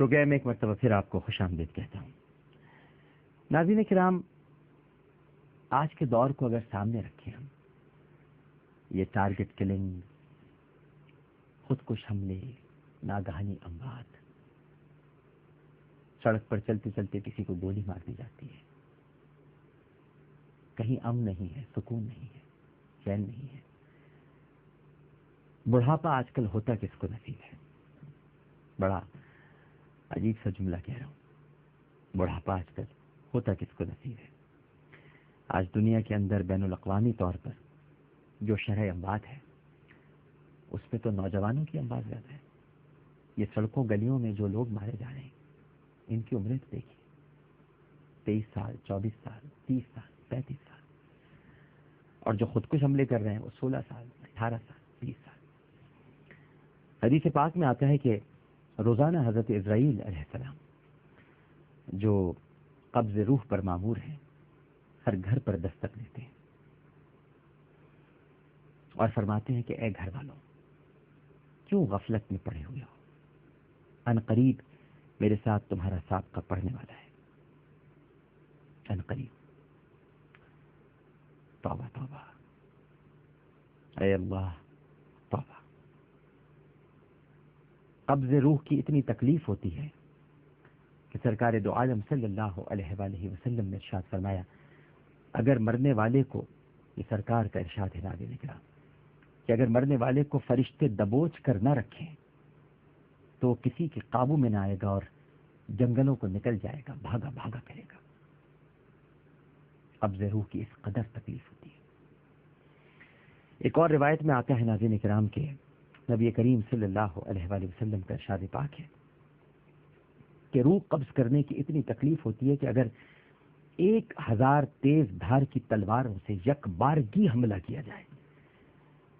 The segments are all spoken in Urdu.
پروگرام میں ایک مرتبہ پھر آپ کو خوش آمدید کہتا ہوں۔ ناظرین کرام، آج کے دور کو اگر سامنے رکھیں ہم، یہ ٹارگٹ کلنگ، خودکش حملے، ناگہانی اموات، سڑک پر چلتے چلتے کسی کو گولی مار دی جاتی ہے، کہیں امن نہیں ہے، سکون نہیں ہے، چین نہیں ہے۔ بڑھاپا آج کل ہوتا کس کو نصیب ہے؟ بڑا عجیب سا جملہ کہہ رہا ہوں، بڑھاپا آج کل ہوتا کس کو نصیب ہے؟ آج دنیا کے اندر بین الاقوامی طور پر جو شرح اموات ہے اس پہ تو نوجوانوں کی اموات زیادہ ہے۔ یہ سڑکوں گلیوں میں جو لوگ مارے جا رہے ہیں ان کی عمریں دیکھیے، 23 سال، 24 سال، 30 سال، 35 سال، اور جو خودکش حملے کر رہے ہیں وہ 16 سال، 18 سال، 20 سال۔ حدیث پاک میں آتا ہے کہ روزانہ حضرت اسرائیل علیہ السلام جو قبض روح پر مامور ہیں ہر گھر پر دستک دیتے ہیں اور فرماتے ہیں کہ اے گھر والوں، کیوں غفلت میں پڑے ہوئے ہو؟ ان قریب میرے ساتھ تمہارا سابقہ پڑھنے والا ہے، ان قریب۔ توبہ توبہ، اے اللہ توبہ۔ قبض روح کی اتنی تکلیف ہوتی ہے کہ سرکار دو عالم صلی اللہ علیہ وآلہ وسلم نے ارشاد فرمایا، اگر مرنے والے کو، یہ سرکار کا ارشاد ہے ناظرین کرام، کہ اگر مرنے والے کو فرشتے دبوچ کر نہ رکھیں تو وہ کسی کے قابو میں نہ آئے گا اور جنگلوں کو نکل جائے گا، بھاگا بھاگا کرے گا۔ قبض روح کی اس قدر تکلیف ہوتی ہے۔ ایک اور روایت میں آتا ہے ناظرین کرام کے نبی کریم صلی اللہ علیہ وآلہ وسلم کا ارشاد پاک ہے کہ روح قبض کرنے کی اتنی تکلیف ہوتی ہے کہ اگر 1000 تیز دھار کی تلواروں سے یک بارگی حملہ کیا جائے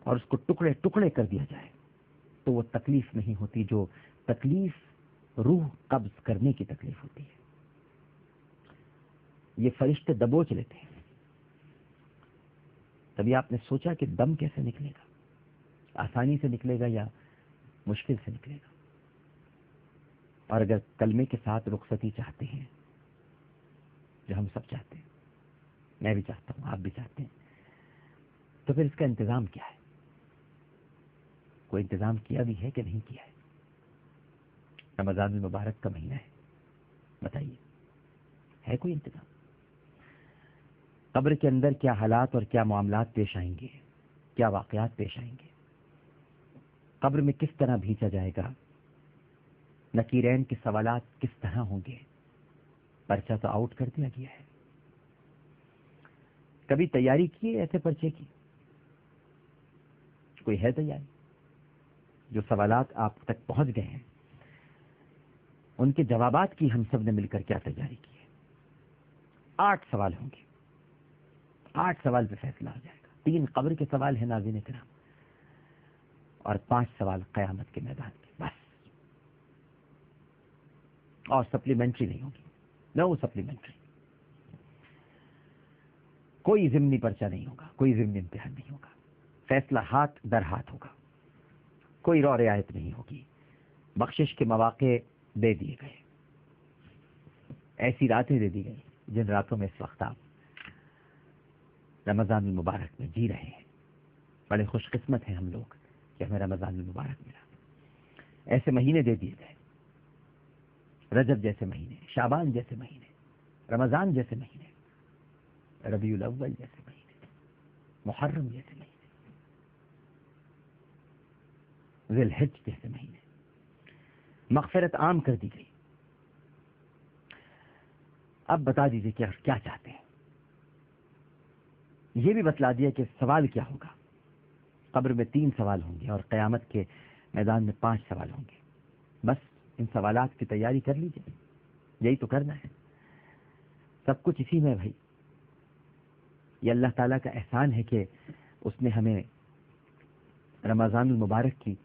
اور اس کو ٹکڑے ٹکڑے کر دیا جائے تو وہ تکلیف نہیں ہوتی جو تکلیف روح قبض کرنے کی تکلیف ہوتی ہے۔ یہ فرشتے دبوچ لیتے ہیں۔ تبھی آپ نے سوچا کہ دم کیسے نکلے گا؟ آسانی سے نکلے گا یا مشکل سے نکلے گا؟ اور اگر کلمے کے ساتھ رخصتی چاہتے ہیں، جو ہم سب چاہتے ہیں، میں بھی چاہتا ہوں، آپ بھی چاہتے ہیں، تو پھر اس کا انتظام کیا ہے؟ کوئی انتظام کیا بھی ہے کہ نہیں کیا ہے؟ رمضان المبارک کا مہینہ ہے، بتائیے ہے کوئی انتظام؟ قبر کے اندر کیا حالات اور کیا معاملات پیش آئیں گے، کیا واقعات پیش آئیں گے؟ قبر میں کس طرح بھیجا جائے گا؟ نکیرین کے سوالات کس طرح ہوں گے؟ پرچہ تو آؤٹ کر دیا گیا ہے۔ کبھی تیاری کی ایسے پرچے کی؟ کوئی ہے تیاری؟ جو سوالات آپ تک پہنچ گئے ہیں ان کے جوابات کی ہم سب نے مل کر کیا تیاری کی ہے؟ 8 سوال ہوں گے، 8 سوال پہ فیصلہ ہو جائے گا۔ 3 قبر کے سوال ہیں ناظرین کرام، اور 5 سوال قیامت کے میدان کے، بس۔ اور سپلیمنٹری نہیں ہوگی، نو سپلیمنٹری۔ کوئی ضمنی پرچہ نہیں ہوگا، کوئی ضمنی امتحان نہیں ہوگا، فیصلہ ہاتھ در ہاتھ ہوگا، کوئی رو رعایت نہیں ہوگی۔ بخشش کے مواقع دے دیے گئے، ایسی راتیں دے دی گئی جن راتوں میں اس وقت آپ رمضان المبارک میں جی رہے ہیں۔ بڑے خوش قسمت ہیں ہم لوگ کہ ہمیں رمضان المبارک ملا۔ ایسے مہینے دے دیے گئے، رجب جیسے مہینے، شعبان جیسے مہینے، رمضان جیسے مہینے، ربیع الاول جیسے مہینے، محرم جیسے مہینے، ذی الحج جیسے مہینے۔ مغفرت عام کر دی گئی۔ اب بتا دیجئے کہ کیا چاہتے ہیں؟ یہ بھی بتلا دیا کہ سوال کیا ہوگا۔ قبر میں 3 سوال ہوں گے اور قیامت کے میدان میں 5 سوال ہوں گے۔ بس ان سوالات کی تیاری کر لیجئے، یہی تو کرنا ہے۔ سب کچھ اسی میں بھائی۔ یہ اللہ تعالیٰ کا احسان ہے کہ اس نے ہمیں رمضان المبارک کی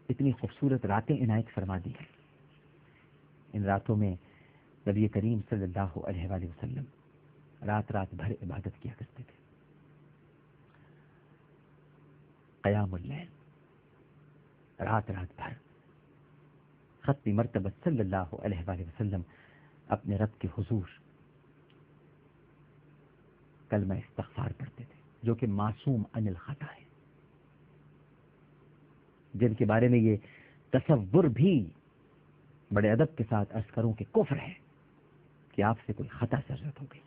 اتنی خوبصورت راتیں عنایت فرما دی ہیں۔ ان راتوں میں نبی کریم صلی اللہ علیہ وآلہ وسلم رات رات بھر عبادت کیا کرتے تھے۔ قیام اللیل، رات رات بھر ختم مرتبت صلی اللہ علیہ وآلہ وسلم اپنے رب کے حضور کلمہ استغفار پڑھتے تھے، جو کہ معصوم عن الخطا ہے، جن کے بارے میں یہ تصور بھی بڑے ادب کے ساتھ عرض کروں کہ کفر ہے کہ آپ سے کوئی خطا سرزد ہو گئی،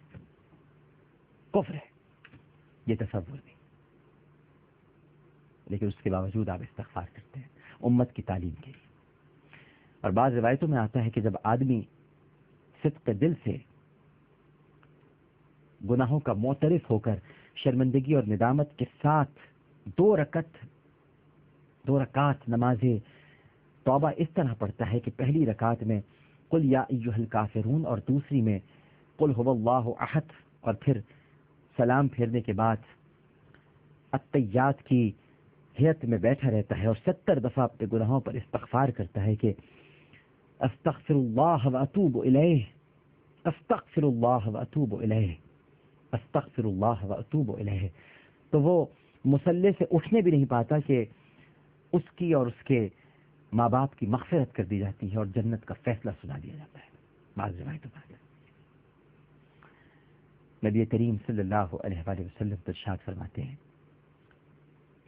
کفر ہے یہ تصور بھی، لیکن اس کے باوجود آپ استغفار کرتے ہیں امت کی تعلیم کے لیے۔ اور بعض روایتوں میں آتا ہے کہ جب آدمی صدق دل سے گناہوں کا معترف ہو کر شرمندگی اور ندامت کے ساتھ دو رکعت نماز توبہ اس طرح پڑھتا ہے کہ پہلی رکعت میں قل یا ایھا الکافرون اور دوسری میں قل ھو اللہ احد، اور پھر سلام پھیرنے کے بعد التحیات کی ہیئت میں بیٹھا رہتا ہے اور 70 دفعہ اپنے گناہوں پر استغفار کرتا ہے کہ استغفر اللہ واتوب الیہ، استغفر اللہ واتوب الیہ، استغفر اللہ واتوب الیہ، تو وہ مصلی سے اٹھنے بھی نہیں پاتا کہ اس کی اور اس کے ماں باپ کی مغفرت کر دی جاتی ہے اور جنت کا فیصلہ سنا دیا جاتا ہے۔ بعض روایتوں میں نبی کریم صلی اللہ علیہ وآلہ وسلم ارشاد فرماتے ہیں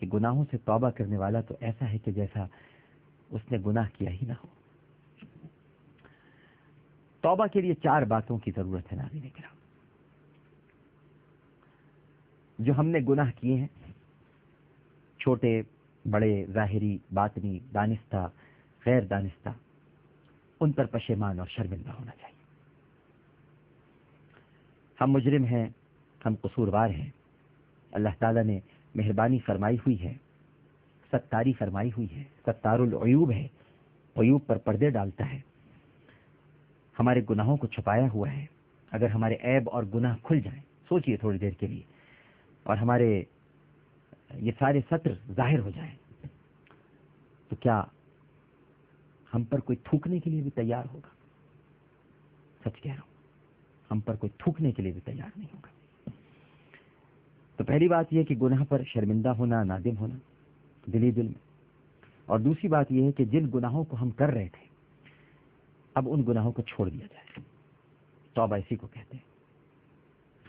کہ گناہوں سے توبہ کرنے والا تو ایسا ہے کہ جیسا اس نے گناہ کیا ہی نہ ہو۔ توبہ کے لیے 4 باتوں کی ضرورت ہے ناظرین کرام۔ جو ہم نے گناہ کیے ہیں، چھوٹے بڑے، ظاہری باطنی، دانستہ غیر دانستہ، ان پر پشیمان اور شرمندہ ہونا چاہیے۔ ہم مجرم ہیں، ہم قصوروار ہیں، اللہ تعالیٰ نے مہربانی فرمائی ہوئی ہے، ستاری فرمائی ہوئی ہے، ستار العیوب ہے، عیوب پر پردے ڈالتا ہے، ہمارے گناہوں کو چھپایا ہوا ہے۔ اگر ہمارے عیب اور گناہ کھل جائیں، سوچئے تھوڑی دیر کے لیے، اور ہمارے یہ سارے سطر ظاہر ہو جائیں، تو کیا ہم پر کوئی تھوکنے کے لیے بھی تیار ہوگا؟ سچ کہہ رہا ہوں، ہم پر کوئی تھوکنے کے لیے بھی تیار نہیں ہوگا۔ تو پہلی بات یہ کہ گناہ پر شرمندہ ہونا، نادم ہونا دلی دل میں، اور دوسری بات یہ ہے کہ جن گناہوں کو ہم کر رہے تھے اب ان گناہوں کو چھوڑ دیا جائے، توبہ اسی کو کہتے ہیں۔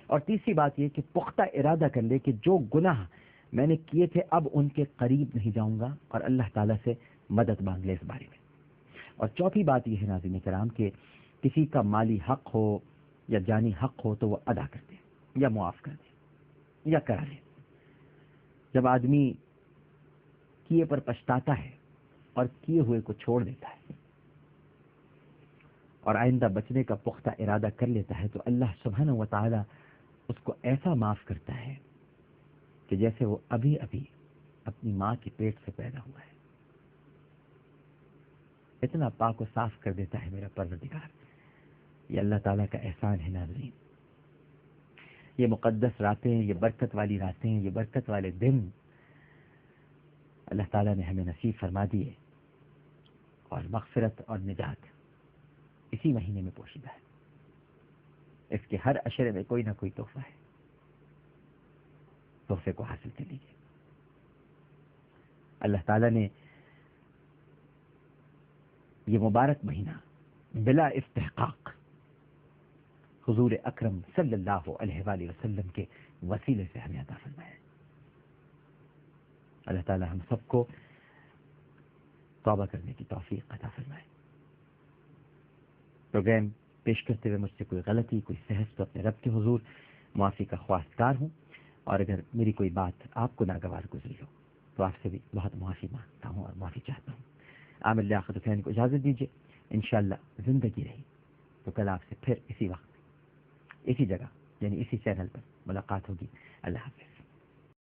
اور تیسری بات یہ کہ پختہ ارادہ کر لے کہ جو گناہ میں نے کیے تھے اب ان کے قریب نہیں جاؤں گا، اور اللہ تعالیٰ سے مدد مانگ لے اس بارے میں۔ اور چوتھی بات یہ ہے ناظرین کرام کہ کسی کا مالی حق ہو یا جانی حق ہو تو وہ ادا کر دے یا معاف کر دے یا کرا لے۔ جب آدمی کیے پر پچھتاتا ہے اور کیے ہوئے کو چھوڑ دیتا ہے اور آئندہ بچنے کا پختہ ارادہ کر لیتا ہے تو اللہ سبحانہ و تعالی اس کو ایسا معاف کرتا ہے کہ جیسے وہ ابھی ابھی اپنی ماں کے پیٹ سے پیدا ہوا ہے۔ اتنا پاک و صاف کر دیتا ہے میرا پروردگار۔ یہ اللہ تعالیٰ کا احسان ہے ناظرین۔ یہ مقدس راتیں، یہ برکت والی راتیں، یہ برکت والے دن اللہ تعالیٰ نے ہمیں نصیب فرما دیے، اور مغفرت اور نجات اسی مہینے میں پوشیدہ ہے۔ اس کے ہر عشرے میں کوئی نہ کوئی تحفہ ہے، تحفے کو حاصل کر لیجیے۔ اللہ تعالیٰ نے یہ مبارک مہینہ بلا استحقاق حضور اکرم صلی اللہ علیہ وآلہ وسلم کے وسیلے سے ہمیں عطا فرمایا ہے۔ اللہ تعالیٰ ہم سب کو توبہ کرنے کی توفیق عطا فرمائے۔ پروگرام پیش کرتے ہوئے مجھ سے کوئی غلطی، کوئی سہج تو اپنے رب کے حضور معافی کا خواستگار ہوں، اور اگر میری کوئی بات آپ کو ناگوار گزری ہو تو آپ سے بھی بہت معافی مانگتا ہوں اور معافی چاہتا ہوں۔ عامر لیاقت حسین کو اجازت دیجیے، انشاءاللہ زندگی رہی تو کل آپ سے پھر اسی وقت اسی جگہ یعنی اسی چینل پر ملاقات ہوگی۔ اللہ حافظ۔